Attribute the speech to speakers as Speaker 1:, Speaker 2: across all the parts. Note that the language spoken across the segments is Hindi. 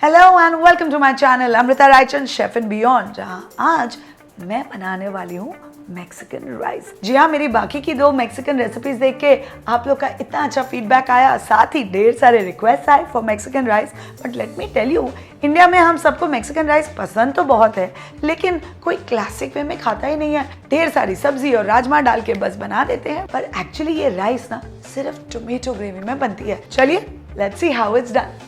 Speaker 1: Hello and welcome to my channel Amrita Raichand chef and beyond, जहां आज मैं बनाने वाली हूँ मैक्सिकन राइस। जी हाँ, मेरी बाकी की 2 मैक्सिकन रेसिपीज देख के आप लोग का इतना अच्छा फीडबैक आया, साथ ही ढेर सारे रिक्वेस्ट आए for Mexican rice. But let me tell you, India में हम सबको मैक्सिकन राइस पसंद तो बहुत है, लेकिन कोई क्लासिक वे में खाता ही नहीं है। ढेर सारी सब्जी और राजमा डाल के बस बना देते हैं, पर एक्चुअली ये राइस ना सिर्फ टोमेटो ग्रेवी में बनती है। चलिए let's see how it's done.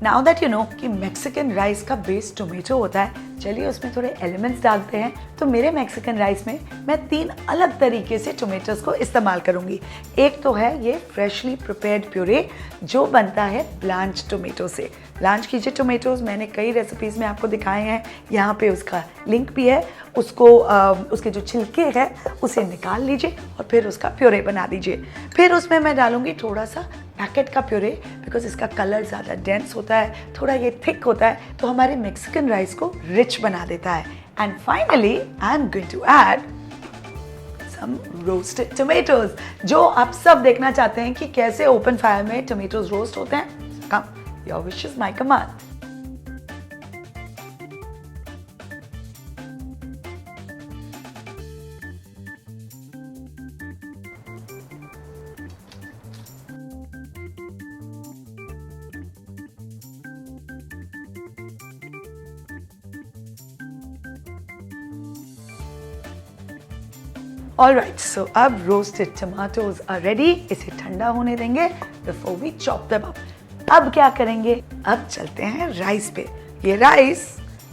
Speaker 1: Now that you know कि मैक्सिकन राइस का बेस टोमेटो होता है, चलिए उसमें थोड़े एलिमेंट्स डालते हैं। तो मेरे मैक्सिकन राइस में मैं 3 अलग तरीके से टोमेटोज को इस्तेमाल करूंगी। एक तो है ये फ्रेशली प्रिपेयर्ड प्यूरे जो बनता है ब्लांच टोमेटो से। ब्लांच कीजिए टोमेटोज, मैंने कई रेसिपीज़ में आपको दिखाए हैं, यहाँ पे उसका लिंक भी है। उसको उसके जो छिलके हैं उसे निकाल लीजिए और फिर उसका प्यूरे बना दीजिए। फिर उसमें मैं डालूंगी थोड़ा सा पैकेट का प्यूरे, बिकॉज इसका कलर ज़्यादा डेंस होता है, थोड़ा ये थिक होता है, तो हमारे मैक्सिकन राइस को रिच बना देता है। And finally I am going to add some roasted tomatoes, जो आप सब देखना चाहते हैं कि कैसे ओपन फायर में टोमेटोज रोस्ट होते हैं। Come, your wish is my command. Alright, so अब roasted tomatoes are ready। इसे ठंडा होने देंगे before we chop them up। अब क्या करेंगे, अब चलते हैं राइस पे। ये राइस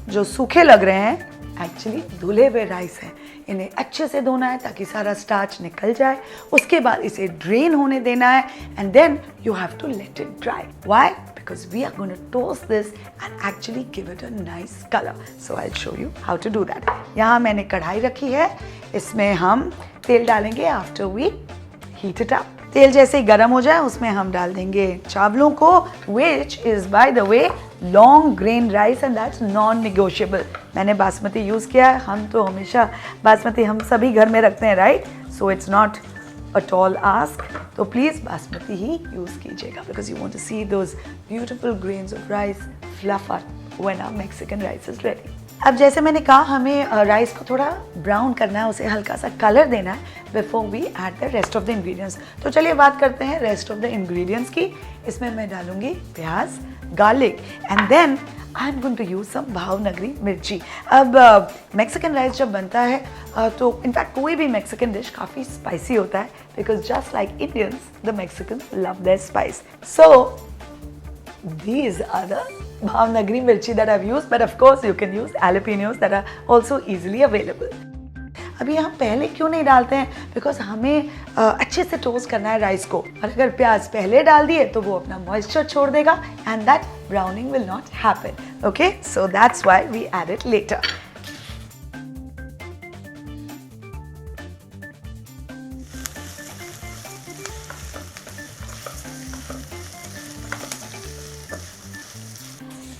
Speaker 1: जो सूखे लग रहे हैं एक्चुअली धुले हुए राइस हैं। इन्हें अच्छे से धोना है ताकि सारा स्टार्च निकल जाए। उसके बाद इसे ड्रेन होने देना है and then you have to let it dry. Why? Because we are going to toast this and actually give it a nice color. So I'll show you how to do that. यहाँ मैंने कढ़ाई रखी है, इसमें हम तेल डालेंगे after we heat it up. तेल जैसे ही गर्म हो जाए उसमें हम डाल देंगे चावलों को, which is by the way long grain rice and that's non-negotiable. मैंने बासमती यूज़ किया है, हम तो हमेशा बासमती हम सभी घर में रखते हैं, right? So it's not a tall ask, तो प्लीज़ बासमती ही यूज़ कीजिएगा because you want to see those beautiful grains of rice fluff up when our Mexican rice is ready। अब जैसे मैंने कहा, हमें राइस को थोड़ा ब्राउन करना है, उसे हल्का सा कलर देना है before we add the rest of the ingredients. तो चलिए बात करते हैं रेस्ट ऑफ द इंग्रेडिएंट्स की। इसमें मैं डालूंगी प्याज, garlic and then I am going to use some भावनगरी मिर्ची। अब मैक्सिकन राइस जब बनता है तो इनफैक्ट कोई भी मैक्सिकन डिश काफ़ी स्पाइसी होता है because just like Indians the Mexicans love their spice. So these are the Bhavnagari mirchi that I've used, but of course you can use jalapenos that are also easily available। अभी हम पहले क्यों नहीं डालते हैं, बिकॉज हमें अच्छे से टोस्ट करना है राइस को, और अगर प्याज पहले डाल दिए तो वो अपना मॉइस्चर छोड़ देगा and that browning will not happen. Okay, so that's why we add it later.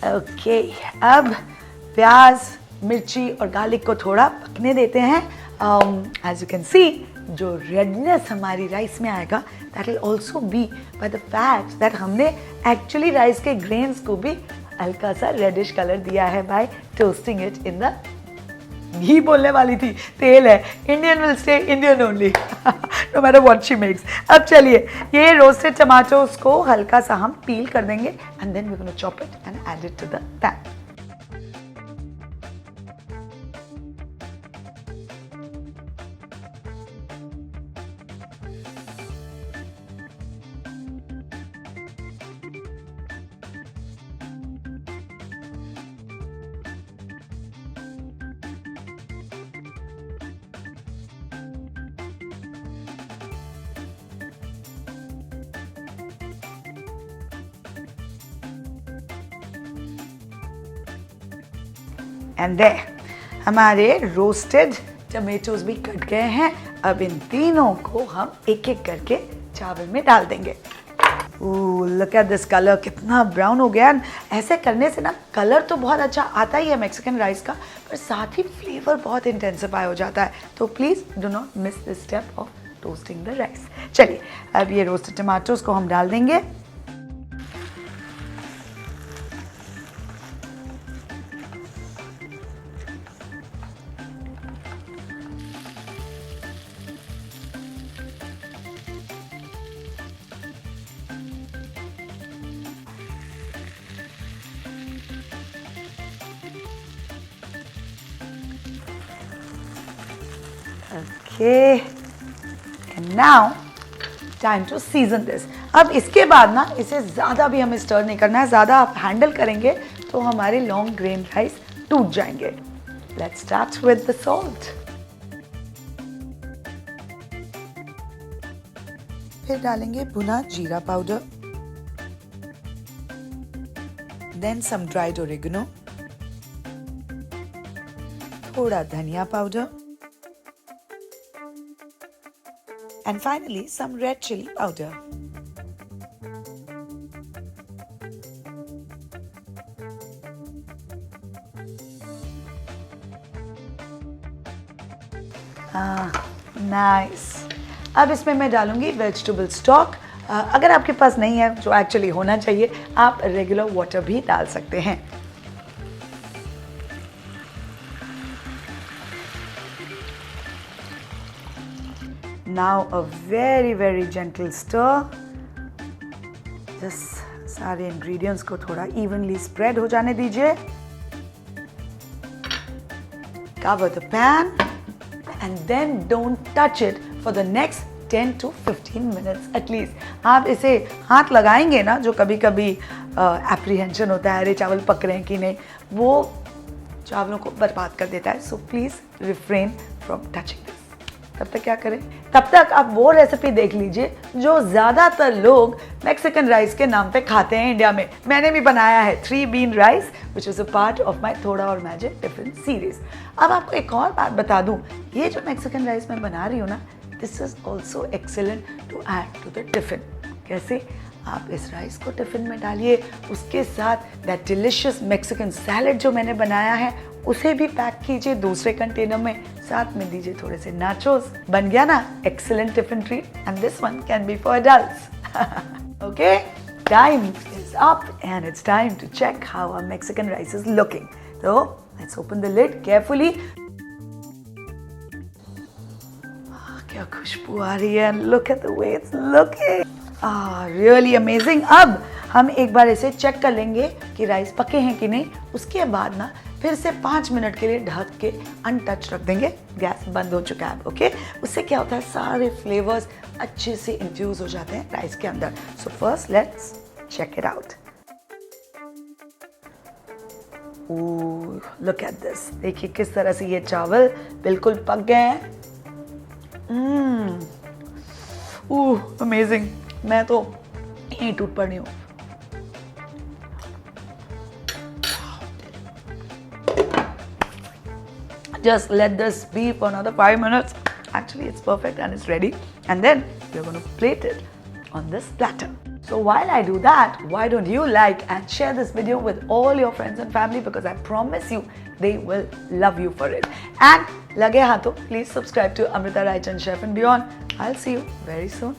Speaker 1: Okay, अब प्याज, मिर्ची और गार्लिक को थोड़ा पकने देते हैं। एज यू कैन सी, जो रेडनेस हमारी राइस में आएगा that will also be by the fact that हमने एक्चुअली राइस के ग्रेन्स को भी हल्का सा रेडिश कलर दिया है by toasting it in the ghee. बोलने वाली थी, तेल है, Indian will stay Indian only no matter what she makes. अब चलिए ये रोस्टेड टमाटोज को हल्का सा हम पील कर देंगे and then we gonna chop it and add it to the pan. And there हमारे रोस्टेड टमेटोज भी कट गए हैं। अब इन तीनों को हम एक एक करके चावल में डाल देंगे। लुक एट दिस कलर, कितना ब्राउन हो गया। ऐसे करने से ना कलर तो बहुत अच्छा आता ही है मैक्सिकन राइस का, पर साथ ही फ्लेवर बहुत इंटेंसिफाई हो जाता है। तो please do not miss this step of toasting the rice. चलिए अब ये रोस्टेड टमाटोज को हम डाल देंगे। Okay, and now time to season this. अब इसके बाद ना इसे ज़्यादा भी हमें स्टर नहीं करना है, ज़्यादा आप हैंडल करेंगे तो हमारे लॉन्ग ग्रेन राइस टूट जाएंगे। Let's start with the salt. फिर डालेंगे भुना जीरा powder, then some dried oregano, थोड़ा धनिया powder, and finally some red chili powder. Nice. अब इसमें मैं डालूंगी वेजिटेबल स्टॉक। अगर आपके पास नहीं है, जो एक्चुअली होना चाहिए, आप रेगुलर वाटर भी डाल सकते हैं। Now a very gentle stir. Just सारे ingredients को थोड़ा evenly spread हो जाने दीजिए। Cover the pan and then don't touch it for the next 10 to 15 minutes at least. आप इसे हाथ लगाएंगे ना, जो कभी कभी apprehension होता है, अरे चावल पक रहे हैं कि नहीं, वो चावलों को बर्बाद कर देता है। So please refrain from touching this. तब तक क्या करें? तब तक आप वो रेसिपी देख लीजिए जो ज़्यादातर लोग मैक्सिकन राइस के नाम पे खाते हैं इंडिया में। मैंने भी बनाया है 3 bean rice, which is a part of my थोड़ा और मैजिक टिफिन सीरीज। अब आपको एक और बात बता दूं, ये जो मैक्सिकन राइस मैं बना रही हूँ ना, this is also excellent to add to the tiffin. कैसे? आप इस राइस को टिफिन में डालिए, उसके साथ दैट डिलिशियस मैक्सिकन सैलेड जो मैंने बनाया है उसे भी पैक कीजिए दूसरे कंटेनर में, साथ में दीजिए थोड़े से नाचोस। बन गया ना excellent tiffin treat, and this one can be for adults. Okay, time is up and it's time to check how our Mexican rice is looking. तो let's open the lid carefully. क्या खुशबू आ रही है, look at the way it's looking, really amazing. अब हम एक बार इसे चेक कर लेंगे कि राइस पके हैं कि नहीं। उसके बाद ना फिर से 5 मिनट के लिए ढक के अनटच रख देंगे। गैस बंद हो चुका है। ओके, उससे क्या होता है, सारे फ्लेवर्स अच्छे से इंफ्यूज हो जाते हैं राइस के अंदर। So first let's check it out. Look at this, देखिए किस तरह से ये चावल बिल्कुल पक गए हैं। अमेजिंग, मैं तो यहीं टूट पड़ी हूँ। Just let this be for another 5 minutes. Actually, it's perfect and it's ready. And then we're going to plate it on this platter. So while I do that, why don't you like and share this video with all your friends and family, because I promise you they will love you for it. And lage haathon, please subscribe to Amrita Raichand's Chef and Beyond. I'll see you very soon.